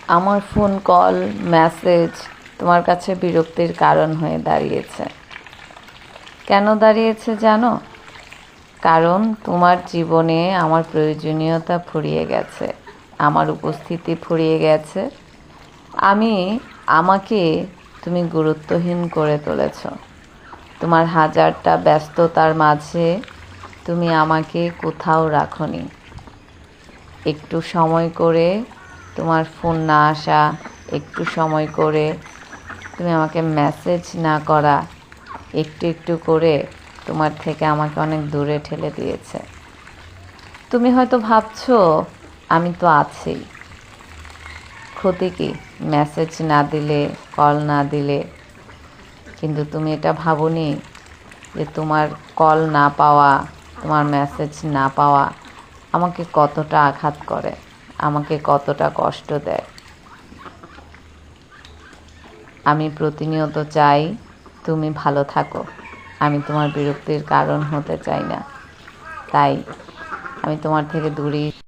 আমার phone call message তোমার কাছে বিরক্তির কারণ হয়ে দাঁড়িয়েছে। কেন দাঁড়িয়েছে জানো? কারণ তোমার জীবনে আমার প্রয়োজনীয়তা ফুরিয়ে গেছে, আমার উপস্থিতি ফুরিয়ে গেছে। আমাকে তুমি গুরুত্বহীন করে তুলেছ। তোমার হাজারটা ব্যস্ততার মাঝে তুমি আমাকে কোথাও রাখোনি। একটু সময় করে তোমার ফোন না আসা, একটু সময় করে তুমি আমাকে মেসেজ না করা, একটু একটু করে তোমার থেকে আমাকে অনেক দূরে ঠেলে দিয়েছে। তুমি হয়তো ভাবছো আমি তো আছি, ক্ষতি কি মেসেজ না দিলে, কল না দিলে? কিন্তু তুমি এটা ভাবোনি যে তোমার কল না পাওয়া, তোমার মেসেজ না পাওয়া আমাকে কতটা আঘাত করে, আমাকে কতটা কষ্ট দেয়। আমি প্রতিনিয়ত চাই তুমি ভালো থাকো, আমি তোমার বিরক্তির কারণ হতে চাই না। তাই আমি তোমার থেকে দূরে